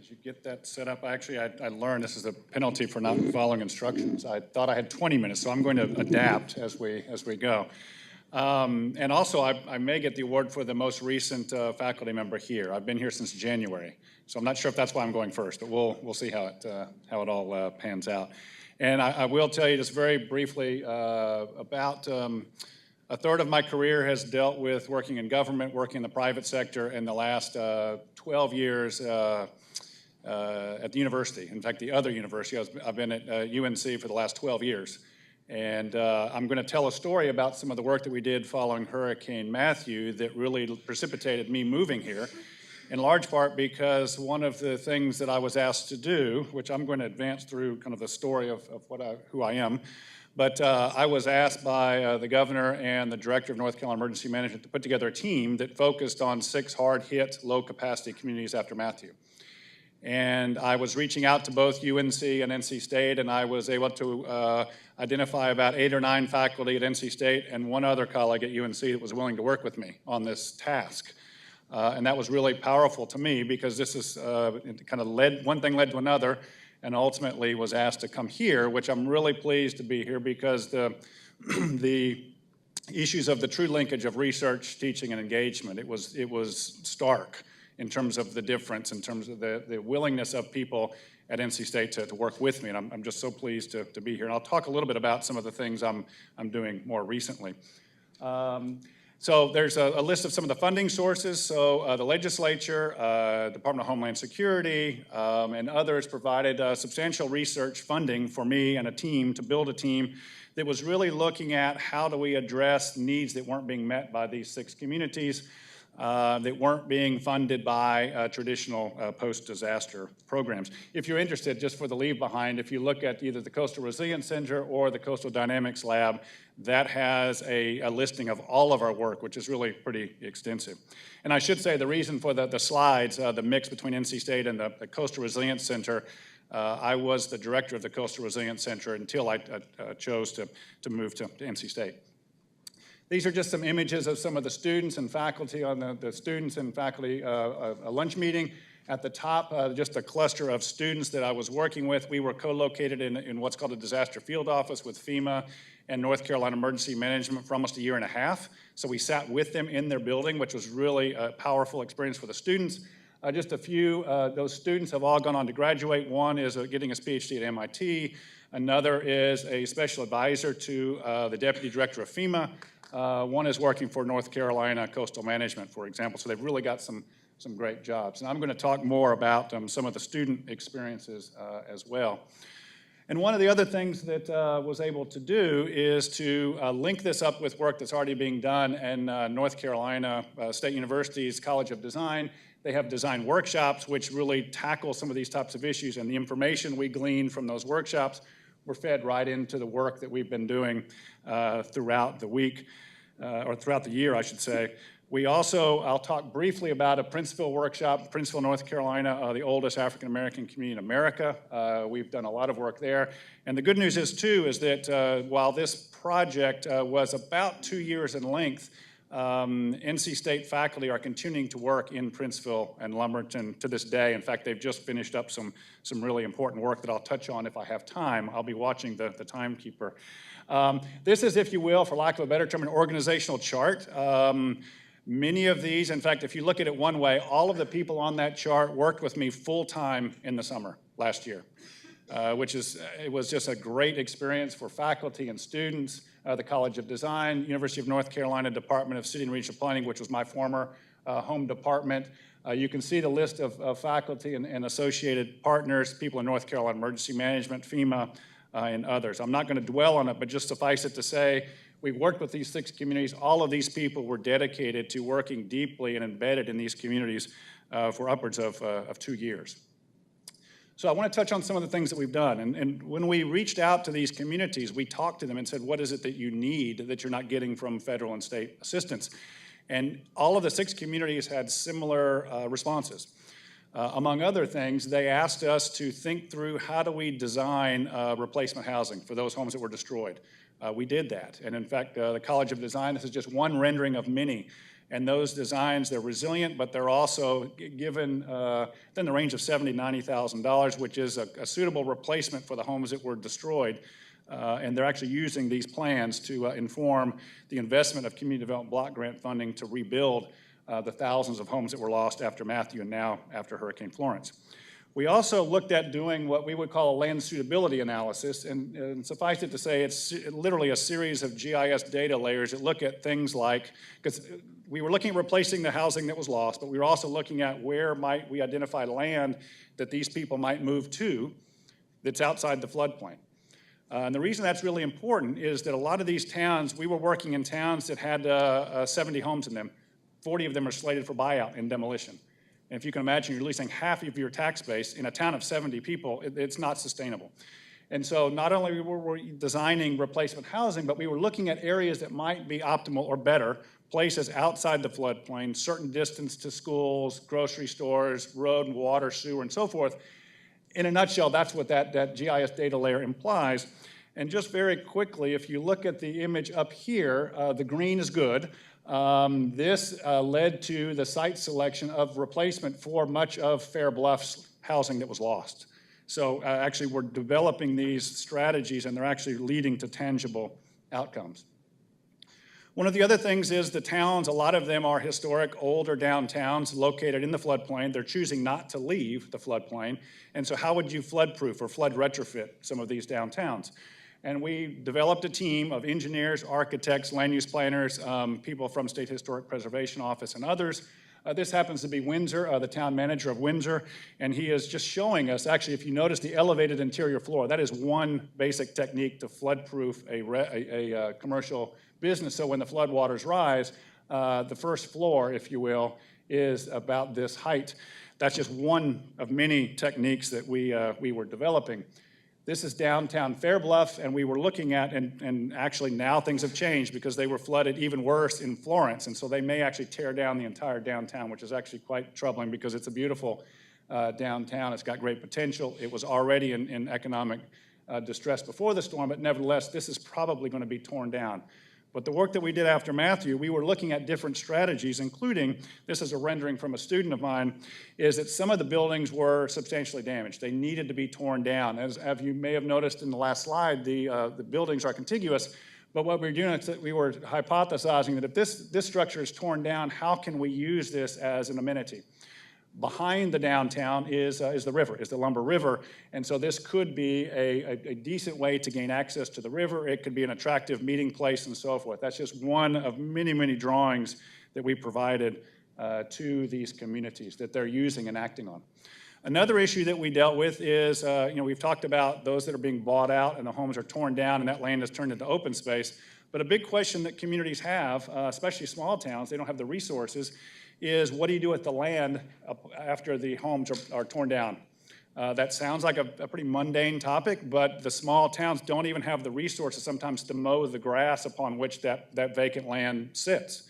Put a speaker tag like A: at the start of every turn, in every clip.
A: As you get that set up, actually, I learned this is a penalty for not following instructions. I thought I had 20 minutes, so I'm going to adapt as we go. And also, I may get the award for the most recent faculty member here. I've been here since January, so I'm not sure if that's why I'm going first, but we'll see how it all pans out. And I will tell you just very briefly about a third of my career has dealt with working in government, working in the private sector, and the last 12 years at the university. In fact, the other university, I've been at UNC for the last 12 years. And I'm going to tell a story about some of the work that we did following Hurricane Matthew that really precipitated me moving here, in large part because one of the things that I was asked to do, which I'm going to advance through kind of the story of who I am, but I was asked by the governor and the director of North Carolina Emergency Management to put together a team that focused on 6 hard-hit, low-capacity communities after Matthew. And I was reaching out to both UNC and NC State, and I was able to identify about 8 or 9 faculty at NC State and one other colleague at UNC that was willing to work with me on this task. And that was really powerful to me because this is kind of one thing led to another, and ultimately was asked to come here, which I'm really pleased to be here because the issues of the true linkage of research, teaching, and engagement, it was stark in terms of the difference, in terms of the willingness of people at NC State to work with me, and I'm just so pleased to be here. And I'll talk a little bit about some of the things I'm doing more recently. So there's a list of some of the funding sources. So the legislature, Department of Homeland Security, and others provided substantial research funding for me and a team to build a team that was really looking at how do we address needs that weren't being met by these 6 communities, that weren't being funded by traditional post-disaster programs. If you're interested, just for the leave behind, if you look at either the Coastal Resilience Center or the Coastal Dynamics Lab, that has a listing of all of our work, which is really pretty extensive. And I should say the reason for the slides, the mix between NC State and the Coastal Resilience Center, I was the director of the Coastal Resilience Center until I chose to move to NC State. These are just some images of some of the students and faculty on the students and faculty a lunch meeting. At the top, just a cluster of students that I was working with. We were co-located in what's called a disaster field office with FEMA and North Carolina Emergency Management for almost a year and a half. So we sat with them in their building, which was really a powerful experience for the students. Just a few, those students have all gone on to graduate. One is getting his PhD at MIT. Another is a special advisor to the deputy director of FEMA. One is working for North Carolina Coastal Management, for example. So they've really got some great jobs. And I'm going to talk more about some of the student experiences as well. And one of the other things that was able to do is to link this up with work that's already being done in North Carolina State University's College of Design. They have design workshops which really tackle some of these types of issues, and the information we glean from those workshops were fed right into the work that we've been doing throughout the week, or throughout the year, I should say. We also, I'll talk briefly about a Princeville workshop, Princeville, North Carolina, the oldest African-American community in America. We've done a lot of work there. And the good news is, too, is that while this project was about 2 years in length, NC State faculty are continuing to work in Princeville and Lumberton to this day. In fact, they've just finished up some really important work that I'll touch on if I have time. I'll be watching the timekeeper. This is, if you will, for lack of a better term, an organizational chart. Many of these, in fact, if you look at it one way, all of the people on that chart worked with me full-time in the summer last year, it was just a great experience for faculty and students. The College of Design, University of North Carolina Department of City and Regional Planning, which was my former home department. You can see the list of faculty and associated partners, people in North Carolina Emergency Management, FEMA, and others. I'm not going to dwell on it, but just suffice it to say, we worked with these 6 communities. All of these people were dedicated to working deeply and embedded in these communities for upwards of 2 years. So I want to touch on some of the things that we've done. And when we reached out to these communities, we talked to them and said, what is it that you need that you're not getting from federal and state assistance? And all of the 6 communities had similar responses. Among other things, they asked us to think through how do we design replacement housing for those homes that were destroyed. We did that. And in fact, the College of Design, this is just one rendering of many. And those designs, they're resilient, but they're also given within the range of $70,000 to $90,000, which is a suitable replacement for the homes that were destroyed. And they're actually using these plans to inform the investment of community development block grant funding to rebuild the thousands of homes that were lost after Matthew and now after Hurricane Florence. We also looked at doing what we would call a land suitability analysis, and suffice it to say, it's literally a series of GIS data layers that look at things like, because we were looking at replacing the housing that was lost, but we were also looking at where might we identify land that these people might move to that's outside the floodplain. And the reason that's really important is that a lot of these towns, we were working in towns that had 70 homes in them. 40 of them are slated for buyout and demolition. And if you can imagine, you're losing half of your tax base in a town of 70 people, it's not sustainable. And so not only were we designing replacement housing, but we were looking at areas that might be optimal or better, places outside the floodplain, certain distance to schools, grocery stores, road and water, sewer, and so forth. In a nutshell, that's what that GIS data layer implies. And just very quickly, if you look at the image up here, the green is good. This led to the site selection of replacement for much of Fair Bluff's housing that was lost. So actually we're developing these strategies and they're actually leading to tangible outcomes. One of the other things is the towns, a lot of them are historic, older downtowns located in the floodplain. They're choosing not to leave the floodplain. And so how would you floodproof or flood retrofit some of these downtowns? And we developed a team of engineers, architects, land use planners, people from State Historic Preservation Office and others. This happens to be Windsor, the town manager of Windsor, and he is just showing us, actually, if you notice the elevated interior floor, that is one basic technique to flood-proof a commercial business. So when the floodwaters rise, the first floor, if you will, is about this height. That's just one of many techniques that we were developing. This is downtown Fair Bluff, and we were looking at, and actually now things have changed because they were flooded even worse in Florence, and so they may actually tear down the entire downtown, which is actually quite troubling because it's a beautiful downtown. It's got great potential. It was already in economic distress before the storm, but nevertheless, this is probably going to be torn down. But the work that we did after Matthew, we were looking at different strategies, including, this is a rendering from a student of mine, is that some of the buildings were substantially damaged. They needed to be torn down. As you may have noticed in the last slide, the buildings are contiguous, but what we were doing is that we were hypothesizing that if this structure is torn down, how can we use this as an amenity? Behind the downtown is the river, is the Lumber River, and so this could be a decent way to gain access to the river. It could be an attractive meeting place and so forth. That's just one of many, many drawings that we provided to these communities that they're using and acting on. Another issue that we dealt with is, we've talked about those that are being bought out and the homes are torn down and that land is turned into open space, but a big question that communities have, especially small towns, they don't have the resources, is what do you do with the land after the homes are torn down? That sounds like a pretty mundane topic, but the small towns don't even have the resources sometimes to mow the grass upon which that vacant land sits.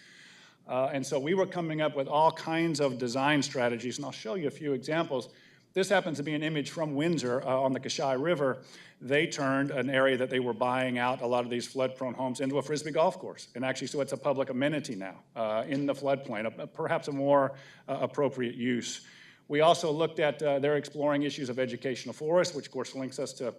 A: And so we were coming up with all kinds of design strategies, and I'll show you a few examples. This happens to be an image from Windsor on the Kashai River. They turned an area that they were buying out, a lot of these flood-prone homes, into a Frisbee golf course. And actually, so it's a public amenity now in the floodplain, perhaps a more appropriate use. We also looked at, they're exploring issues of educational forests, which of course links us to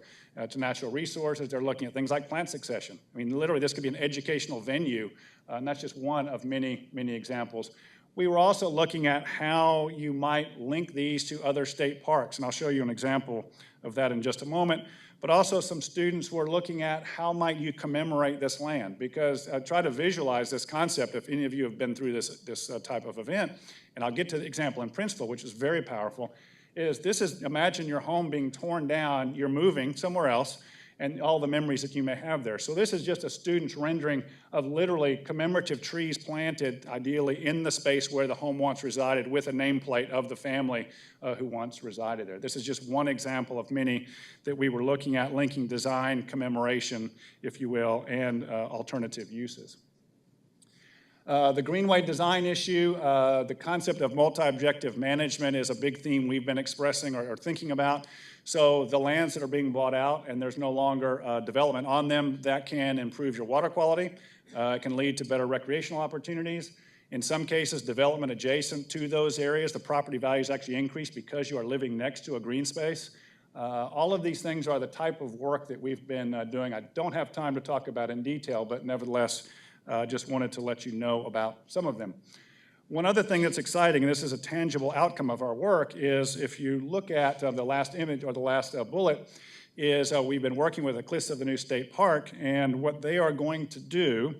A: natural resources. They're looking at things like plant succession. I mean, literally, this could be an educational venue, and that's just one of many, many examples. We were also looking at how you might link these to other state parks, and I'll show you an example of that in just a moment. But also some students were looking at how might you commemorate this land, because try to visualize this concept if any of you have been through this type of event. And I'll get to the example in Princeville, which is very powerful, imagine your home being torn down, you're moving somewhere else, and all the memories that you may have there. So this is just a student's rendering of literally commemorative trees planted, ideally in the space where the home once resided, with a nameplate of the family who once resided there. This is just one example of many that we were looking at, linking design, commemoration, if you will, and alternative uses. The Greenway design issue, the concept of multi-objective management is a big theme we've been expressing or thinking about. So the lands that are being bought out and there's no longer development on them, that can improve your water quality. It can lead to better recreational opportunities. In some cases, development adjacent to those areas, the property values actually increase because you are living next to a green space. All of these things are the type of work that we've been doing. I don't have time to talk about in detail, but nevertheless, just wanted to let you know about some of them. One other thing that's exciting, and this is a tangible outcome of our work, is if you look at the last image or the last bullet, is we've been working with the Cliffs of the New State Park, and what they are going to do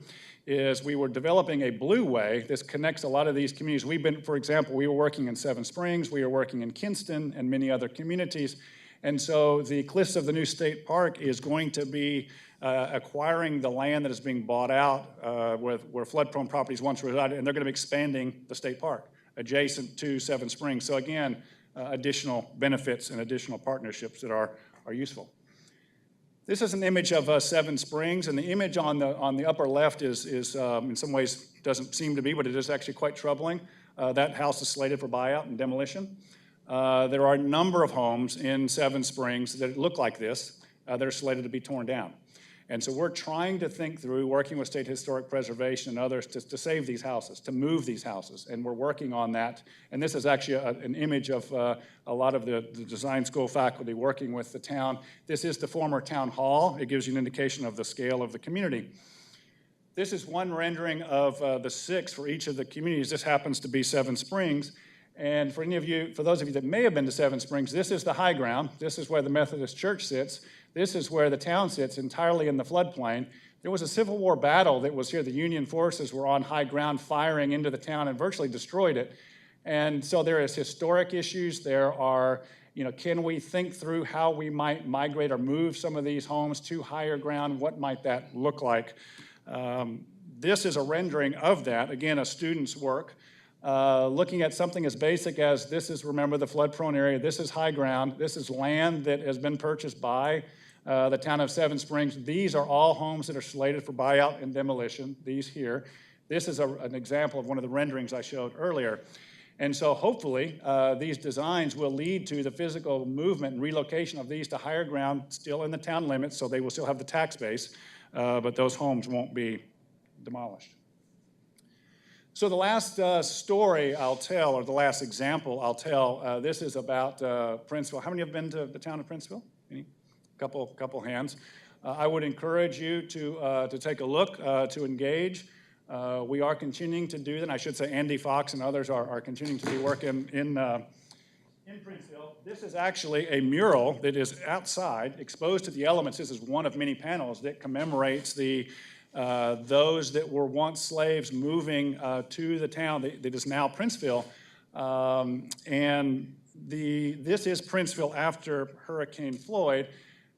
A: is we were developing a blueway. This connects a lot of these communities. We've been, for example, we were working in Seven Springs, we were working in Kinston and many other communities, and so the Cliffs of the New State Park is going to be acquiring the land that is being bought out where flood-prone properties once resided, and they're going to be expanding the state park adjacent to Seven Springs. So again, additional benefits and additional partnerships that are useful. This is an image of Seven Springs, and the image on the upper left is in some ways doesn't seem to be, but it is actually quite troubling. That house is slated for buyout and demolition. There are a number of homes in Seven Springs that look like this that are slated to be torn down. And so we're trying to think through, working with State Historic Preservation and others to save these houses, to move these houses, and we're working on that. And this is actually an image of a lot of the design school faculty working with the town. This is the former town hall. It gives you an indication of the scale of the community. This is one rendering of the 6 for each of the communities. This happens to be Seven Springs. And for those of you that may have been to Seven Springs, this is the high ground. This is where the Methodist Church sits. This is where the town sits, entirely in the floodplain. There was a Civil War battle that was here. The Union forces were on high ground firing into the town and virtually destroyed it. And so there is historic issues. There are, can we think through how we might migrate or move some of these homes to higher ground? What might that look like? This is a rendering of that, again, a student's work. Looking at something as basic as this is, remember, the flood-prone area. This is high ground. This is land that has been purchased by the town of Seven Springs. These are all homes that are slated for buyout and demolition, these here. This is an example of one of the renderings I showed earlier. And so hopefully these designs will lead to the physical movement and relocation of these to higher ground, still in the town limits, so they will still have the tax base, but those homes won't be demolished. So the last story I'll tell, or the last example I'll tell, this is about Princeville. How many have been to the town of Princeville? Any? Couple hands. I would encourage you to take a look, to engage. We are continuing to do that. And I should say Andy Fox and others are continuing to be working in Princeville. This is actually a mural that is outside, exposed to the elements. This is one of many panels that commemorates those that were once slaves moving to the town that is now Princeville. This is Princeville after Hurricane Floyd.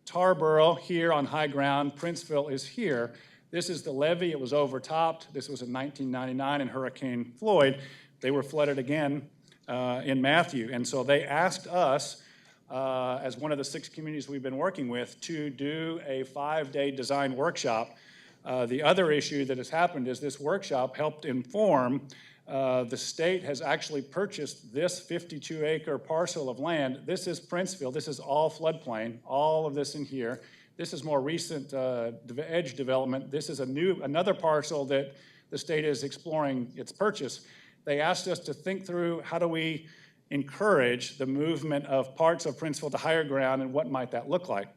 A: Tarboro here on high ground, Princeville is here. This is the levee. It was overtopped. This was in 1999 in Hurricane Floyd. They were flooded again in Matthew. And so they asked us, as one of the 6 communities we've been working with, to do a 5-day design workshop. The other issue that has happened is this workshop helped inform the state has actually purchased this 52-acre parcel of land. This is Princeville. This is all floodplain, all of this in here. This is more recent edge development. This is another parcel that the state is exploring its purchase. They asked us to think through how do we encourage the movement of parts of Princeville to higher ground and what might that look like.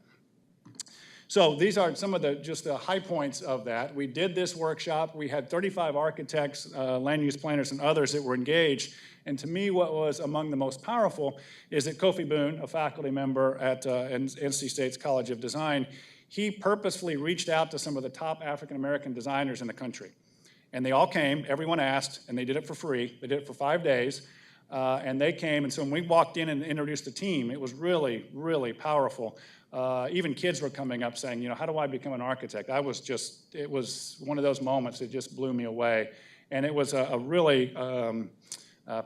A: So these are some of the high points of that. We did this workshop. We had 35 architects, land use planners, and others that were engaged. And to me, what was among the most powerful is that Kofi Boone, a faculty member at NC State's College of Design, he purposefully reached out to some of the top African-American designers in the country. And they all came, everyone asked, and they did it for free. They did it for 5 days. And they came, and so when we walked in and introduced the team, it was really, really powerful. Even kids were coming up saying, how do I become an architect? It was one of those moments that just blew me away. And it was a really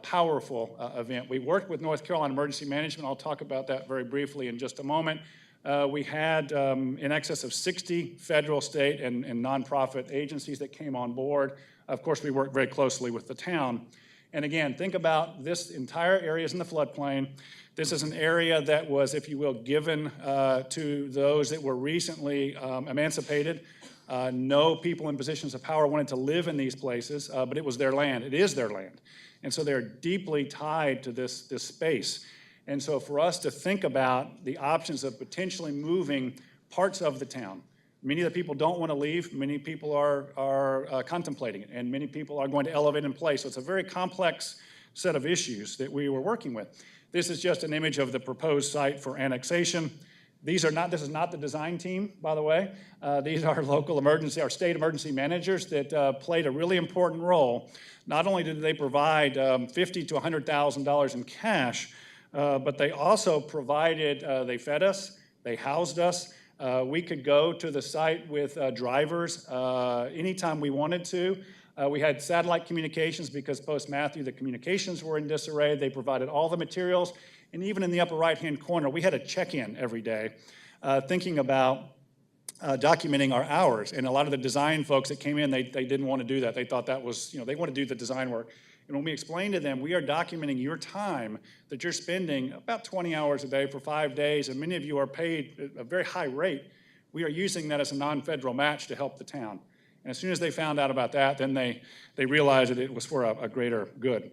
A: powerful event. We worked with North Carolina Emergency Management. I'll talk about that very briefly in just a moment. We had in excess of 60 federal, state, and nonprofit agencies that came on board. Of course, we worked very closely with the town. And again, think about this entire area is in the floodplain. This is an area that was, if you will, given to those that were recently emancipated No people in positions of power wanted to live in these places, but it was their land. It is their land. And so they're deeply tied to this space. And so for us to think about the options of potentially moving parts of the town, many of the people don't want to leave. Many people are contemplating it, and many people are going to elevate in place. So it's a very complex set of issues that we were working with. This is just an image of the proposed site for annexation. This is not the design team, by the way. These are our state emergency managers that played a really important role. Not only did they provide $50,000 to $100,000 in cash, but they also provided, they fed us, they housed us. We could go to the site with drivers anytime we wanted to. We had satellite communications because post-Matthew, the communications were in disarray. They provided all the materials. And even in the upper right-hand corner, we had a check-in every day thinking about documenting our hours. And a lot of the design folks that came in, they didn't want to do that. They thought that was, they want to do the design work. And when we explained to them, we are documenting your time that you're spending about 20 hours a day for 5 days, and many of you are paid a very high rate. We are using that as a non-federal match to help the town. And as soon as they found out about that, then they realized that it was for a greater good.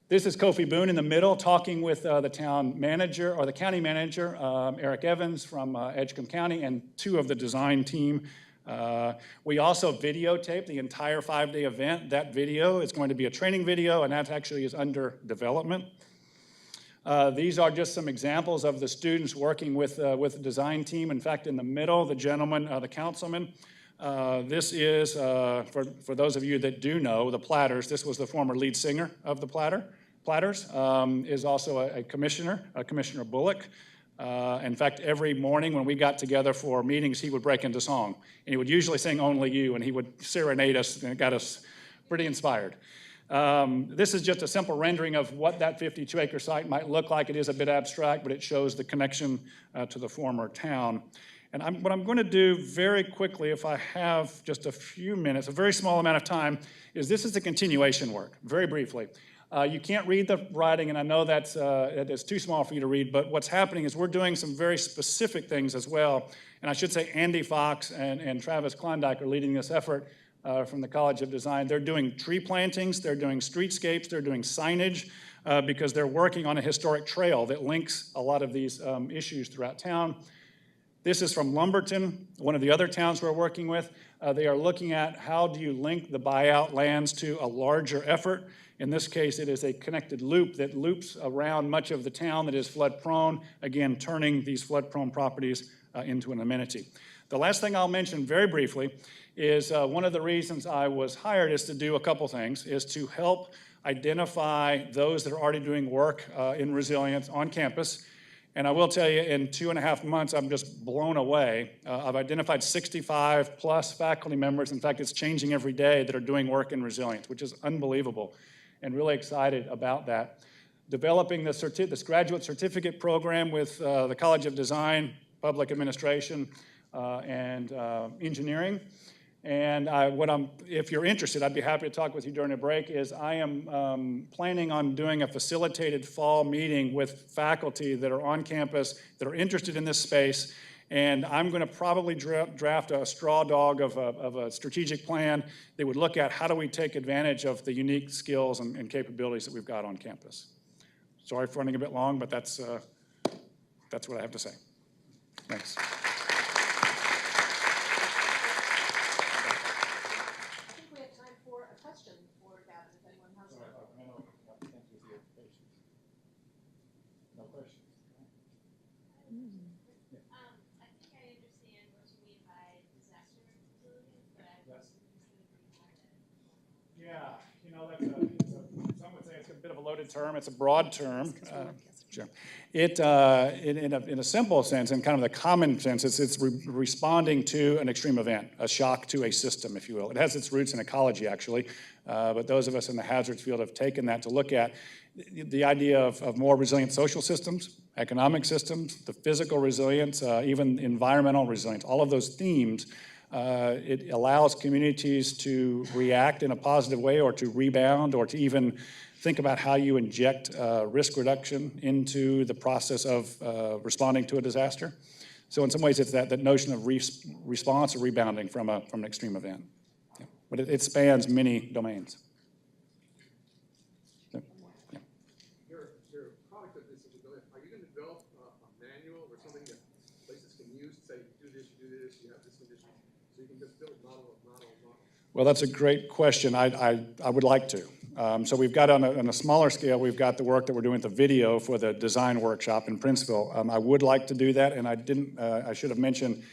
A: This is Kofi Boone in the middle talking with the town manager, or the county manager, Eric Evans from Edgecombe County, and 2 of the design team. We also videotaped the entire 5-day event. That video is going to be a training video, and that actually is under development. These are just some examples of the students working with the design team. In fact, in the middle, the gentleman, the councilman, this is, for those of you that do know, the Platters. This was the former lead singer of the Platters, is also a commissioner, Commissioner Bullock. In fact, every morning when we got together for meetings, he would break into song. And he would usually sing Only You, and he would serenade us, and it got us pretty inspired. This is just a simple rendering of what that 52-acre site might look like. It is a bit abstract, but it shows the connection to the former town. And what I'm going to do very quickly, if I have just a few minutes, a very small amount of time, is this is the continuation work, very briefly. You can't read the writing, and I know it's too small for you to read, but what's happening is we're doing some very specific things as well. And I should say Andy Fox and Travis Klondike are leading this effort from the College of Design. They're doing tree plantings, they're doing streetscapes, they're doing signage, because they're working on a historic trail that links a lot of these issues throughout town. This is from Lumberton, one of the other towns we're working with. They are looking at how do you link the buyout lands to a larger effort. In this case, it is a connected loop that loops around much of the town that is flood prone, again, turning these flood prone properties into an amenity. The last thing I'll mention very briefly is one of the reasons I was hired is to do a couple things, is to help identify those that are already doing work in resilience on campus. And I will tell you, in 2.5 months, I'm just blown away. I've identified 65 plus faculty members. In fact, it's changing every day that are doing work in resilience, which is unbelievable, and really excited about that. Developing this graduate certificate program with the College of Design, Public Administration, and Engineering. And if you're interested, I'd be happy to talk with you during a break, is I am planning on doing a facilitated fall meeting with faculty that are on campus, that are interested in this space, and I'm going to probably draft a straw dog of a strategic plan that would look at how do we take advantage of the unique skills and capabilities that we've got on campus. Sorry for running a bit long, but that's what I have to say. Thanks. Some would say it's a bit of a loaded term. It's a broad term. Sure. In a simple sense, in kind of the common sense, it's responding to an extreme event, a shock to a system, if you will. It has its roots in ecology, actually, but those of us in the hazards field have taken that to look at the idea of more resilient social systems, economic systems, the physical resilience, even environmental resilience, all of those themes. It allows communities to react in a positive way, or to rebound, or to even think about how you inject risk reduction into the process of responding to a disaster. So in some ways, it's that notion of response or rebounding from an extreme event. Yeah. But it spans many domains. So, yeah.
B: Your product of this is, are you going to develop a manual or something that places can use to say, you do this, you have this condition, so you can just build model.
A: Well, that's a great question. I would like to. So we've got on a smaller scale, we've got the work that we're doing with the video for the design workshop in Princeville. I would like to do that, and I should have mentioned,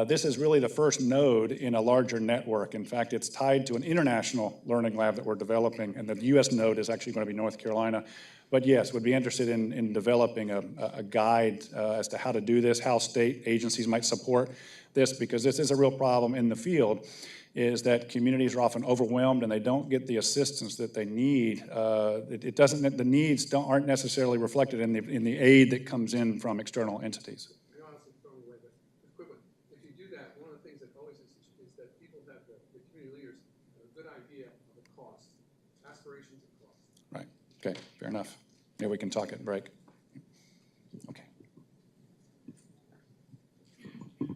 A: this is really the first node in a larger network. In fact, it's tied to an international learning lab that we're developing, and the US node is actually going to be North Carolina. But yes, would be interested in developing a guide as to how to do this, how state agencies might support this, because this is a real problem in the field, is that communities are often overwhelmed and they don't get the assistance that they need. The needs aren't necessarily reflected in the aid that comes in from external entities.
B: I know it's thrown away, but equivalent. If you do that, one of the things that always is that people have the community leaders have a good idea of the cost, aspirations of cost.
A: Right. Okay. Fair enough. Yeah, we can talk at break.